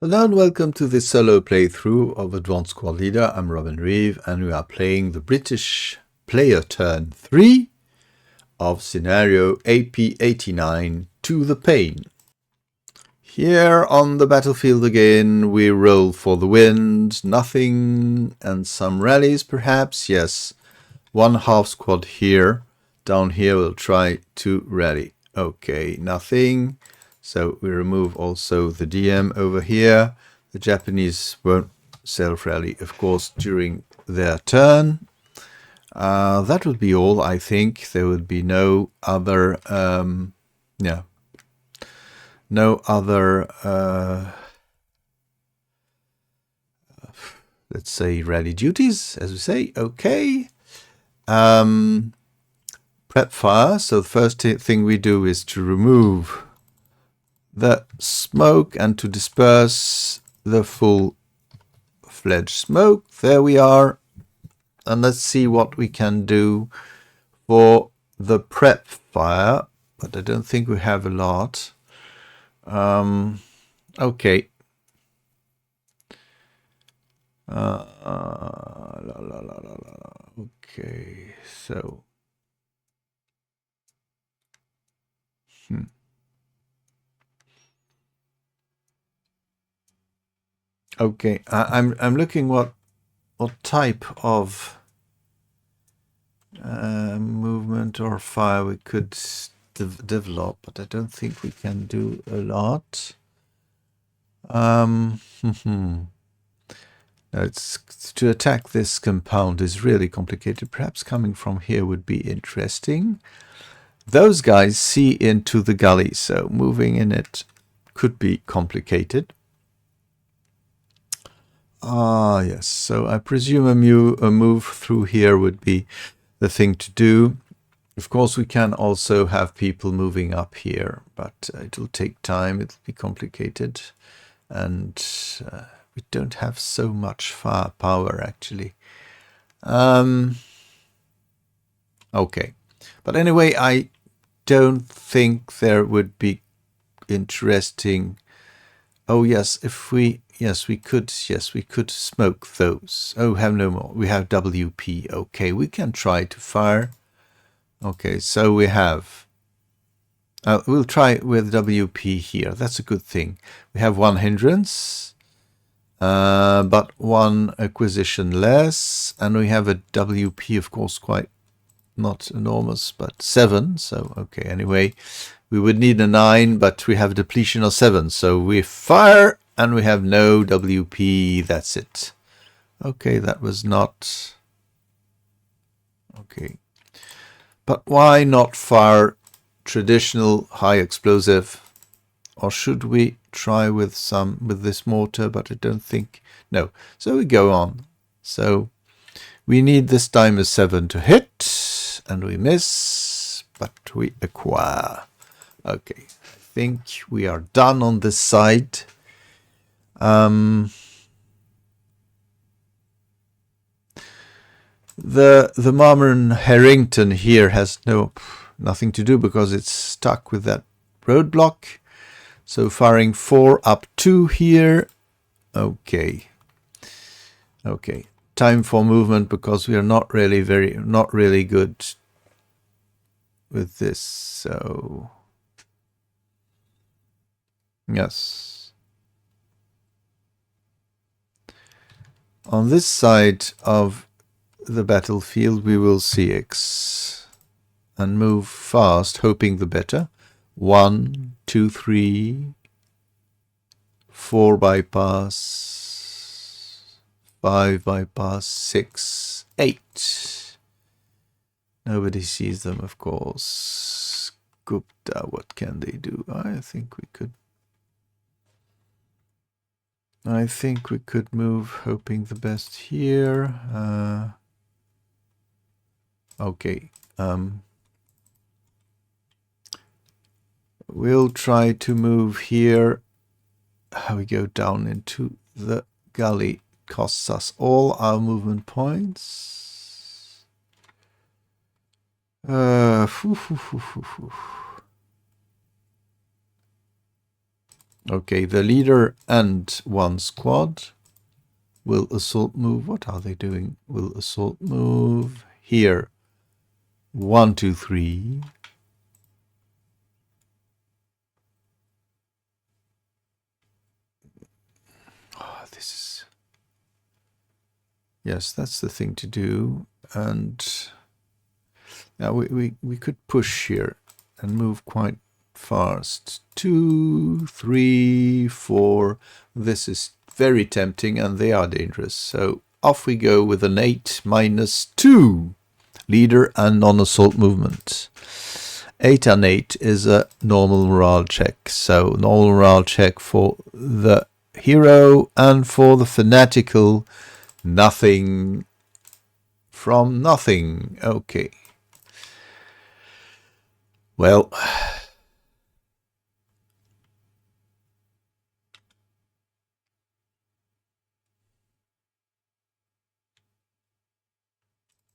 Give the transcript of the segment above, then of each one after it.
Hello and welcome to this solo playthrough of Advanced Squad Leader. I'm Robin Reeve and we are playing the British player turn 3 of scenario AP89 To The Pain. Here on the battlefield again, we roll for the wind, nothing, and some rallies perhaps. Yes, one half squad here. Down here we'll try to rally. Okay, nothing. So we remove also the DM over here. The Japanese won't self-rally, of course, during their turn. That would be all, I think. There would be no other, let's say, rally duties, as we say. Okay. Prep fire. So the first thing we do is to remove the smoke and to disperse the full-fledged smoke. There we are. And let's see what we can do for the prep fire. But I don't think we have a lot. Okay. Okay, so. Okay, I'm looking what type of movement or fire we could develop, but I don't think we can do a lot. It's to attack this compound is really complicated. Perhaps coming from here would be interesting. Those guys see into the gully, so moving in it could be complicated. Ah, yes. So I presume a move through here would be the thing to do. Of course, we can also have people moving up here, but it'll take time. It'll be complicated. And we don't have so much firepower, actually. Okay. But anyway, I don't think there would be interesting. Oh, yes, if we... Yes, we could smoke those. Oh, have no more. We have WP. Okay, we can try to fire. Okay, so we have... we'll try with WP here. That's a good thing. We have one hindrance, but one acquisition less. And we have a WP, of course, quite not enormous, but 7. So, okay, anyway, we would need a 9, but we have a depletion of 7. So we fire... And we have no WP, that's it. Okay, that was not... Okay. But why not fire traditional high explosive? Or should we try with this mortar, but I don't think... No, so we go on. So we need this time a 7 to hit, and we miss, but we acquire. Okay, I think we are done on this side. The Marmon Harrington here has nothing to do because it's stuck with that roadblock. So firing 4 up 2 here. Okay. Okay. Time for movement because we are not really good with this. So yes. On this side of the battlefield, we will CX and move fast, hoping the better. 1, 2, 3, 4 bypass, 5 bypass, 6, 8. Nobody sees them, of course. Gupta, what can they do? I think we could move, hoping the best here. Okay. We'll try to move here. We go down into the gully. Costs us all our movement points. Okay, the leader and one squad will assault move. What are they doing? Will assault move here. 1, 2, 3. Oh, this is... Yes, that's the thing to do. And now we could push here and move quite fast. 2, 3, 4. This is very tempting and they are dangerous. So off we go with an 8 -2. Leader and non-assault movement. 8 and 8 is a normal morale check. So normal morale check for the hero and for the fanatical. Nothing from nothing. Okay. Well,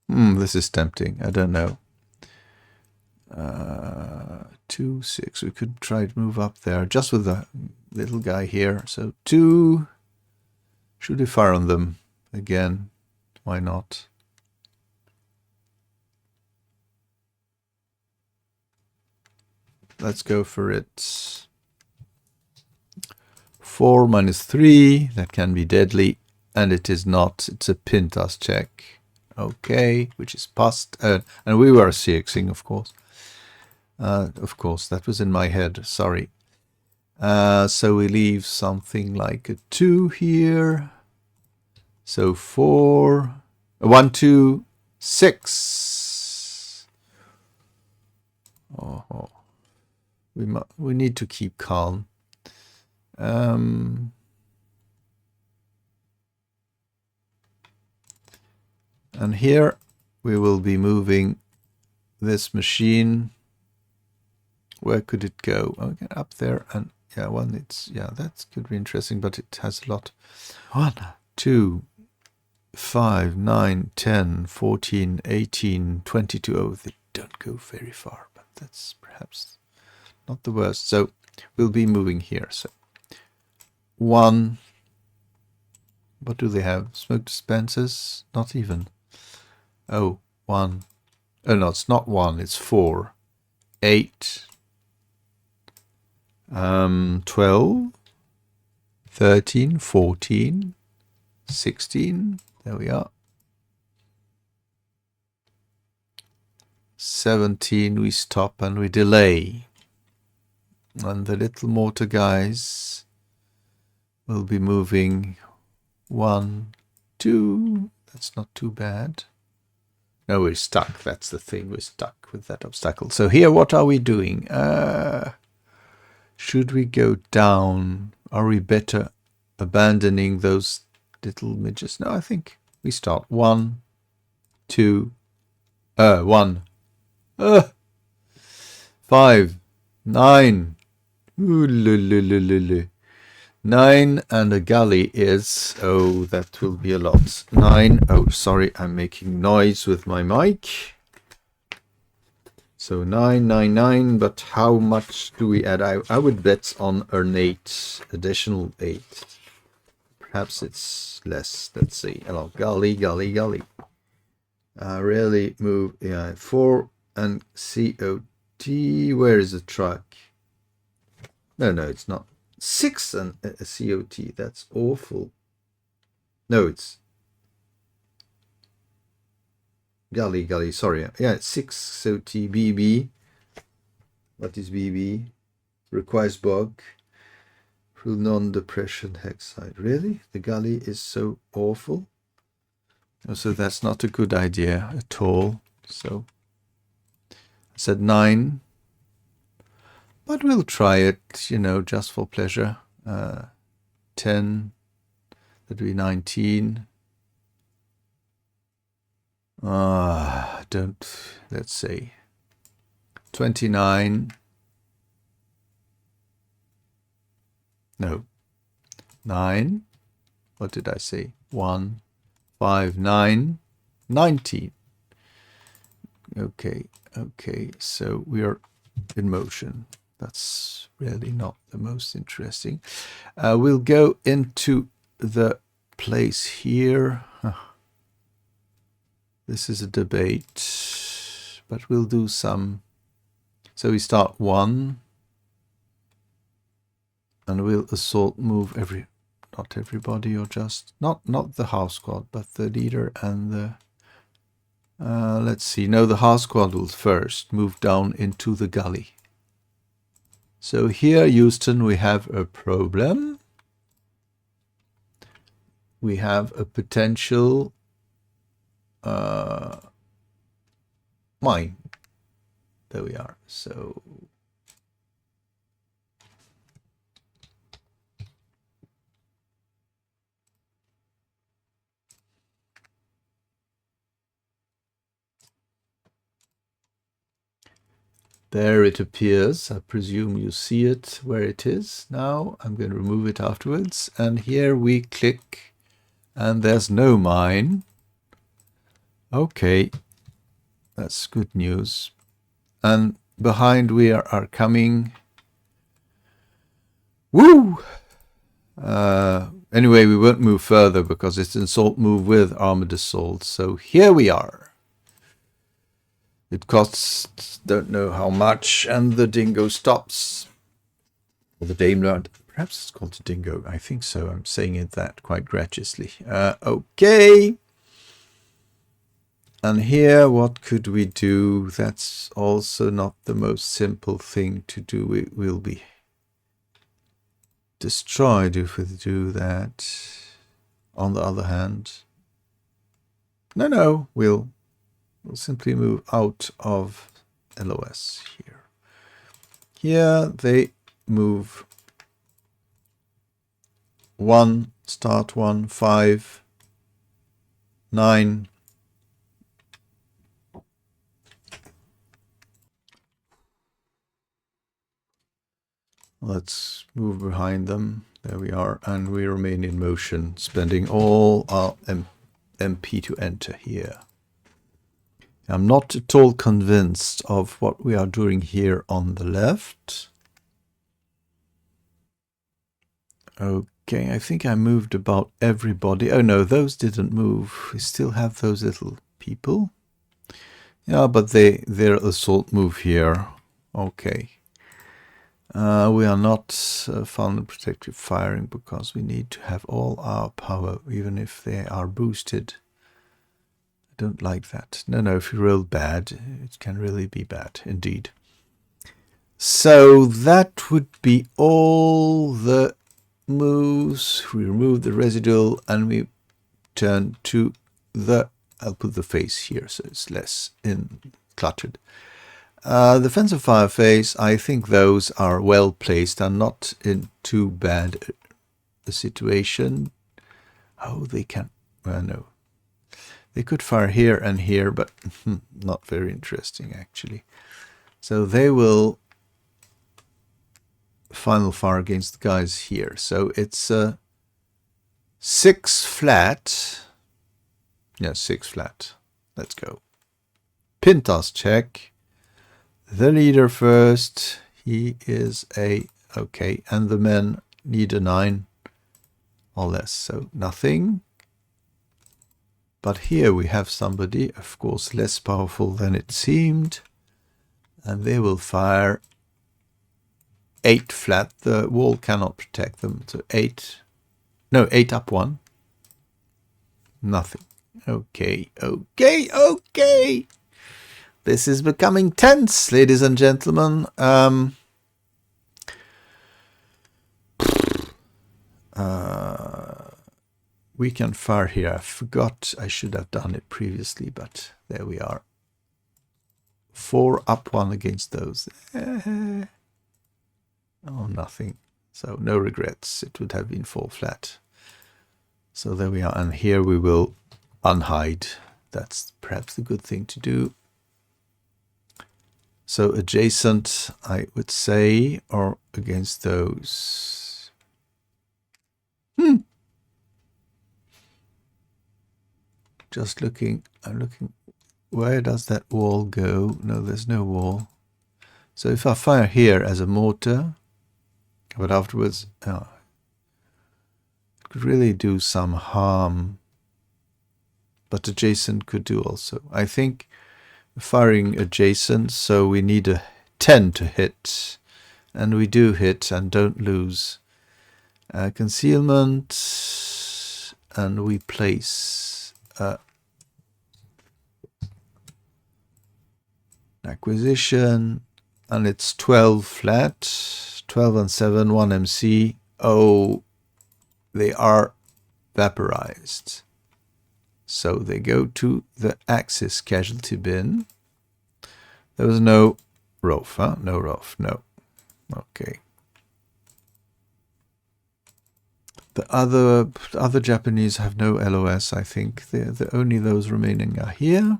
this is tempting. I don't know. 2, 6. We could try to move up there just with the little guy here. So 2. Should we fire on them again? Why not? Let's go for it. 4 -3. That can be deadly. And it is not. It's a Pintas check. Okay, which is past. And we were CXing, of course. Of course, that was in my head. Sorry. So we leave something like a 2 here. So 4. 1, 2, 6. Oh. We need to keep calm. And here we will be moving this machine. Where could it go? Okay, up there. And that could be interesting, but it has a lot. 1, 2, 5, 9, 10, 14, 18, 22. Oh, they don't go very far, but that's perhaps not the worst. So we'll be moving here. So 1. What do they have? Smoke dispensers? Not even. Oh, 1. Oh, no, it's not 1. It's 4. 8. 12. 13. 14. 16. There we are. 17. We stop and we delay. And the little mortar guys will be moving 1, 2. That's not too bad. No, we're stuck. That's the thing. We're stuck with that obstacle. So here, what are we doing? Should we go down? Are we better abandoning those little midgets? No, I think we start. 1, 2, 1. 5, 9. Ooh, 9 and a galley is, oh, that will be a lot. 9, oh, sorry, I'm making noise with my mic. So 9, 9, 9, but how much do we add? I would bet on an 8, additional 8. Perhaps it's less, let's see. Hello, galley. Really move, 4 and COT, where is the truck? No, it's not. 6 and a COT, that's awful. No, it's galley, sorry. Yeah, it's 6 COT BB. What is BB? Requires bug. Through non-depression hexide. Really? The galley is so awful? Oh, so that's not a good idea at all. So I said 9. But we'll try it, just for pleasure. 10, that'd be 19. Let's say 29. No, 9. What did I say? 1, 5, 9, 19. Okay, so we are in motion. That's really not the most interesting. We'll go into the place here. This is a debate, but we'll do some. So we start 1, and we'll assault move not everybody, or just not the house squad, but the leader and the. Let's see. No, the house squad will first move down into the gully. So here, Houston, we have a problem. We have a potential mine. There we are. So there it appears. I presume you see it where it is now. I'm going to remove it afterwards. And here we click, and there's no mine. Okay, that's good news. And behind we are coming. Woo! Anyway, we won't move further because it's an assault move with armored assault. So here we are. It costs don't know how much, and the dingo stops. Or the Daimler, perhaps it's called a dingo. I think so. I'm saying it that quite graciously. Okay. And here, what could we do? That's also not the most simple thing to do. We will be destroyed if we do that. On the other hand, no, we'll simply move out of LOS here. Here they move 1, start 1, 5, 9. Let's move behind them. There we are, and we remain in motion, spending all our MP to enter here. I'm not at all convinced of what we are doing here on the left. Okay, I think I moved about everybody. Oh no, those didn't move. We still have those little people. Yeah, but their assault move here. Okay. We are not found in protective firing because we need to have all our power, even if they are boosted. I don't like that. No, if you roll bad, it can really be bad, indeed. So that would be all the moves. We remove the residual and we turn to the, I'll put the face here so it's less cluttered. The defensive fire phase, I think those are well placed and not in too bad a situation. Oh, they can, no. They could fire here and here, but not very interesting actually. So they will final fire against the guys here. So it's 6 flat. Yeah, 6 flat. Let's go. Pintas check. The leader first. He is okay, and the men need a 9 or less, so nothing. But here we have somebody, of course, less powerful than it seemed, and they will fire 8 flat. The wall cannot protect them, so 8 up 1. Nothing. Okay. This is becoming tense, ladies and gentlemen. We can fire here. I forgot I should have done it previously, but there we are. 4 up 1 against those. Oh, nothing. So no regrets. It would have been 4 flat. So there we are. And here we will unhide. That's perhaps the good thing to do. So adjacent, I would say, or against those. Just looking, I'm looking, where does that wall go? No, there's no wall. So if I fire here as a mortar, but afterwards, it could really do some harm. But adjacent could do also. I think firing adjacent, so we need a 10 to hit. And we do hit and don't lose. Concealment, and we place acquisition, and it's 12 flat, 12 and 7, 1 MC. Oh, they are vaporized. So they go to the Axis casualty bin. There was no ROF, huh? No ROF, no. Okay. The other Japanese have no LOS, I think. The only those remaining are here.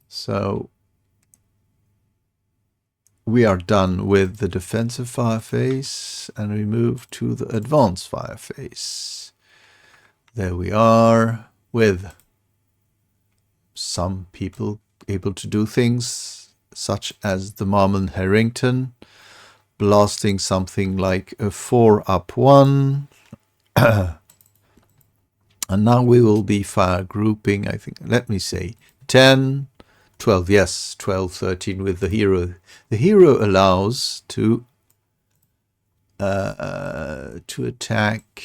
So we are done with the defensive fire phase, and we move to the advanced fire phase. There we are, with some people able to do things, such as the Marmon Harrington, blasting something like a 4-up-1. And now we will be fire grouping, I think, let me say, 10, 12, yes, 12, 13 with the hero. The hero allows to attack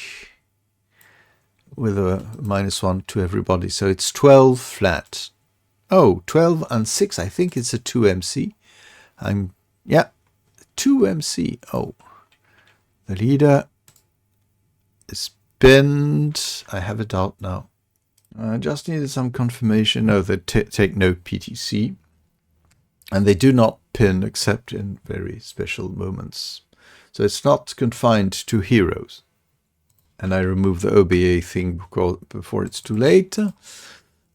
with a -1 to everybody. So it's 12 flat. Oh, 12 and 6, I think it's a 2MC. Yeah, 2MC. Oh, the leader is pinned. I have a doubt now. I just needed some confirmation. No, they take no PTC. And they do not pin except in very special moments. So it's not confined to heroes. And I remove the OBA thing before it's too late.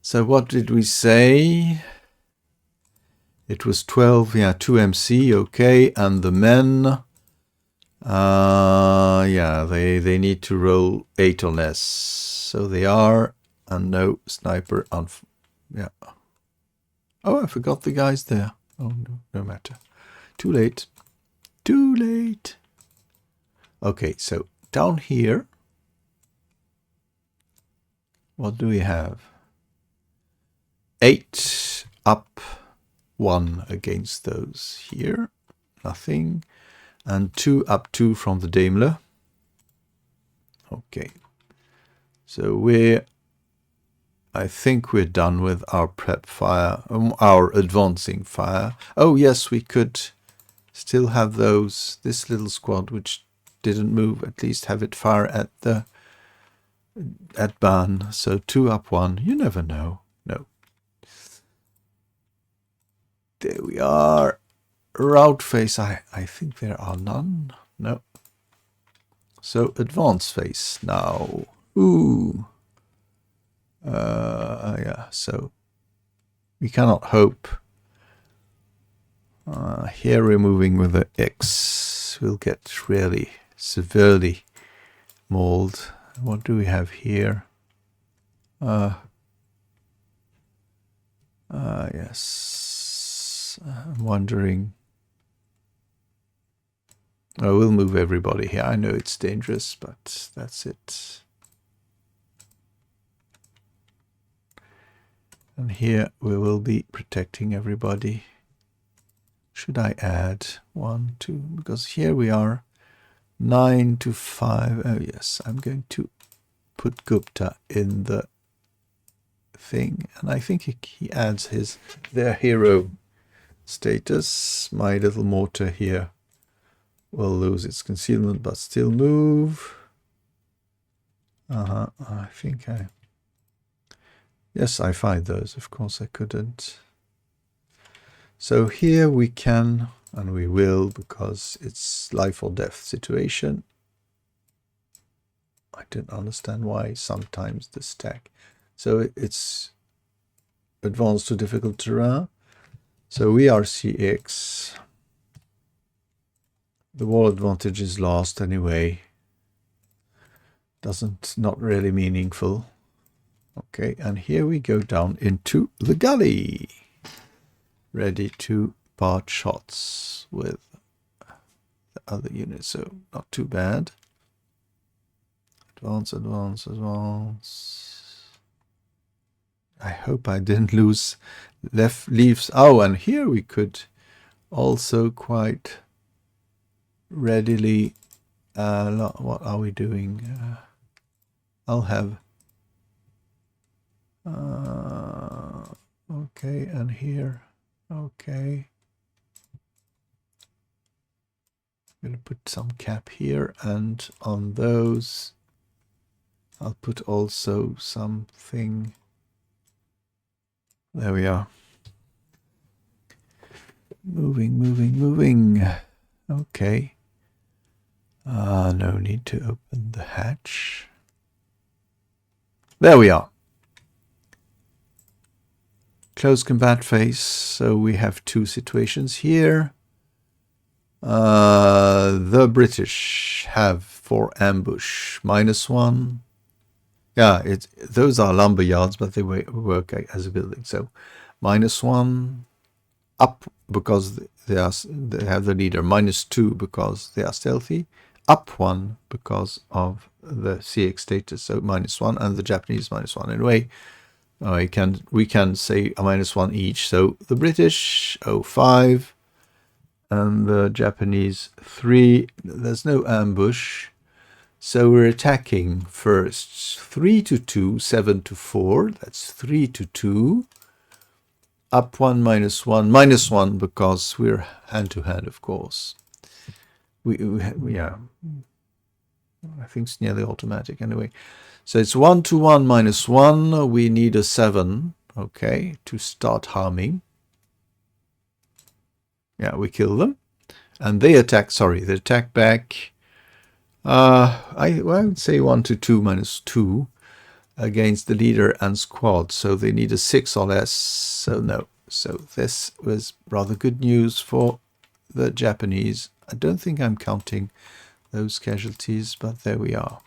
So what did we say? It was 12, yeah, 2MC, okay. And the men, yeah, they need to roll 8 or less. So they are, and no sniper on, yeah. Oh, I forgot the guys there. Oh, no matter. Too late. Too late. Okay, so down here, what do we have? 8 up, 1 against those here. Nothing. And 2 up 2 from the Daimler. Okay. So I think we're done with our prep fire, our advancing fire. Oh yes, we could still have this little squad which didn't move, at least have it fire at Ban. So 2 up 1, you never know. No. There we are. Route phase, I think there are none. No. So advance phase now. Ooh. Yeah, so we cannot hope. Here we're moving with the X. We'll get really severely mauled. What do we have here? Yes. I'm wondering. Oh, we'll move everybody here. I know it's dangerous, but that's it. And here we will be protecting everybody. Should I add 1, 2? Because here we are 9 to 5. Oh yes, I'm going to put Gupta in the thing. And I think he adds their hero status. My little mortar here will lose its concealment but still move. I think yes, I find those. Of course I couldn't. So here we can, and we will, because it's life or death situation. I don't understand why sometimes the stack. So it's advanced to difficult terrain. So we are CX. The wall advantage is lost anyway. Not really meaningful. Okay, and here we go down into the gully. Ready to part shots with the other units, so not too bad. Advance, advance, advance. I hope I didn't lose left leaves. Oh, and here we could also quite readily. What are we doing? I'll have. Okay, and here. Okay. I'm going to put some cap here, and on those, I'll put also something. There we are. Moving, moving, moving. Okay. No need to open the hatch. There we are. Close combat phase. So we have two situations here. The British have for ambush -1. Yeah, those are lumber yards, but they work as a building. So -1 up because they have the leader, -2 because they are stealthy, up 1 because of the CX status, so -1, and the Japanese -1. Anyway, we can say a -1 each. So the British 05 and the Japanese 3. There's no ambush. So we're attacking first 3 to 2, 7 to 4. That's 3 to 2. Up 1, -1, -1 because we're hand to hand, of course. Yeah, I think it's nearly automatic anyway. So it's 1 to 1, -1. We need a 7, okay, to start harming. Yeah, we kill them. And they attack, they attack back. I would say 1 to 2, -2 against the leader and squad. So they need a 6 or less. So no. So this was rather good news for the Japanese. I don't think I'm counting those casualties, but there we are.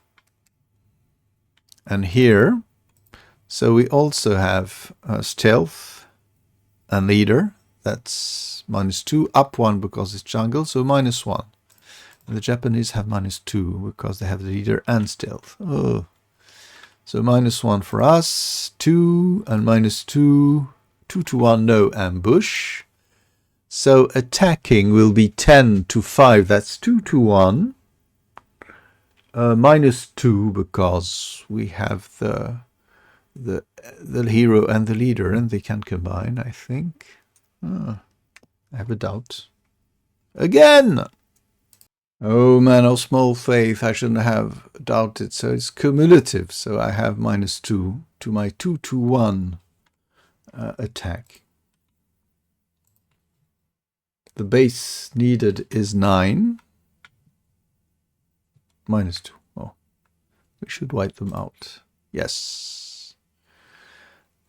And here, so we also have stealth and leader. That's -2, up 1 because it's jungle, so -1. And the Japanese have -2 because they have the leader and stealth. Oh. So -1 for us, 2 and -2, 2 to 1, no ambush. So attacking will be 10 to 5, that's 2 to 1. -2 because we have the hero and the leader, and they can combine, I think. I have a doubt. Again! Oh man of small faith, I shouldn't have doubted. So it's cumulative. So I have -2 to my 2 to 1 attack. The base needed is 9. -2. Oh, we should wipe them out. Yes.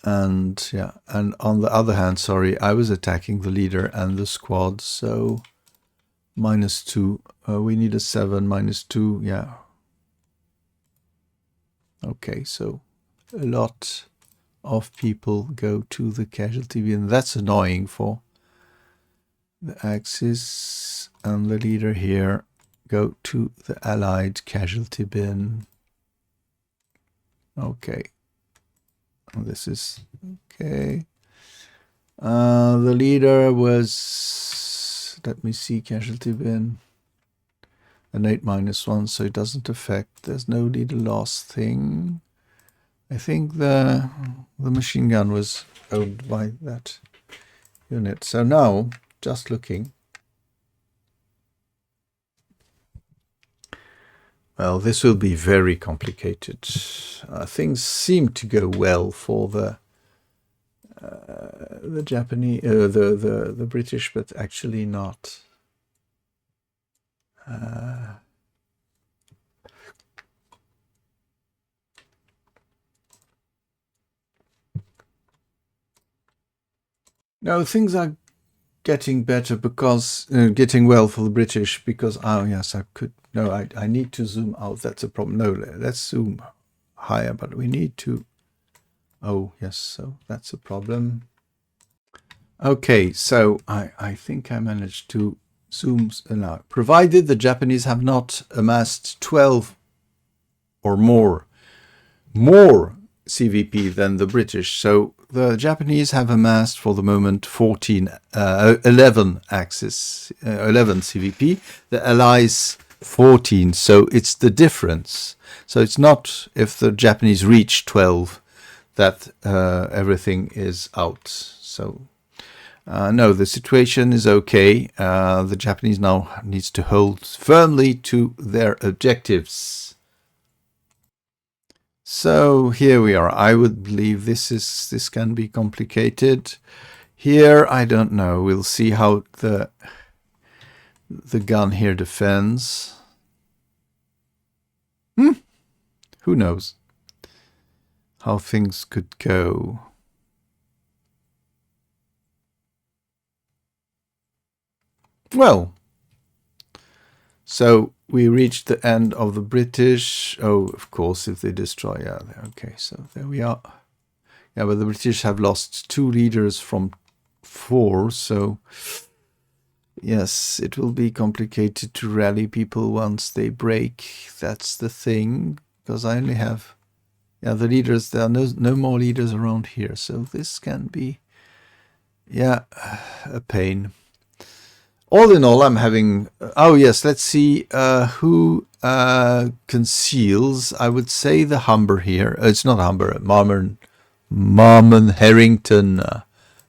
And yeah, and on the other hand, sorry, I was attacking the leader and the squad, so -2. We need a 7, -2, yeah. Okay, so a lot of people go to the casualty bin. That's annoying for the Axis, and the leader here go to the Allied casualty bin. Okay. This is okay. The leader was, let me see, casualty bin. An 8 -1, so it doesn't affect. There's no leader loss thing. I think the machine gun was owned by that unit. So now, just looking. Well, this will be very complicated. Things seem to go well for the Japanese, the British, but actually not. No, things are getting better because getting well for the British because yes, I could. No, I need to zoom out. That's a problem. No, let's zoom higher, but we need to. Oh yes, so that's a problem. Okay, so I think I managed to zoom now. Provided the Japanese have not amassed 12 or more CVP than the British. So the Japanese have amassed for the moment 11 axis, 11 CVP. The Allies 14. So it's the difference. So it's not if the Japanese reach 12 that everything is out. So no, the situation is okay. The Japanese now needs to hold firmly to their objectives. So here we are. I would believe this can be complicated. Here, I don't know. We'll see how the gun here defends. Who knows how things could go. Well, so we reached the end of the British. Oh, of course, if they destroy, yeah, okay, so there we are. Yeah, but the British have lost 2 leaders from 4, so yes, it will be complicated to rally people once they break. That's the thing, because I only have, yeah, the leaders, there are no more leaders around here, so this can be, yeah, a pain. All in all, I'm having, oh yes, let's see who conceals. I would say the Humber here. It's not Humber, Marmon Harrington.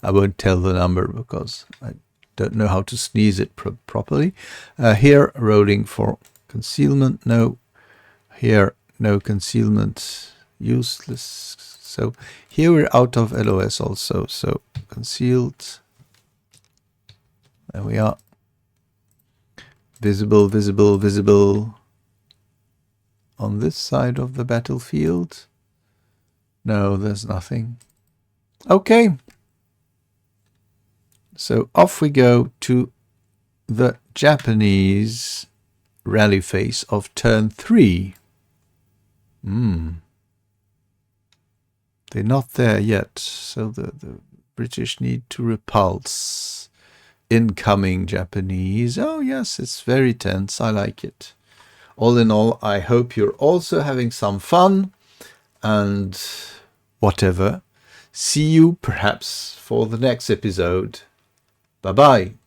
I won't tell the number because I don't know how to sneeze it properly. Here, rolling for concealment. No. Here, no concealment. Useless. So here we're out of LOS also. So concealed. There we are. Visible, visible, visible. On this side of the battlefield. No, there's nothing. Okay. So off we go to the Japanese rally phase of turn 3. They're not there yet, so the British need to repulse incoming Japanese. Oh yes, it's very tense. I like it. All in all, I hope you're also having some fun and whatever. See you perhaps for the next episode. Bye-bye.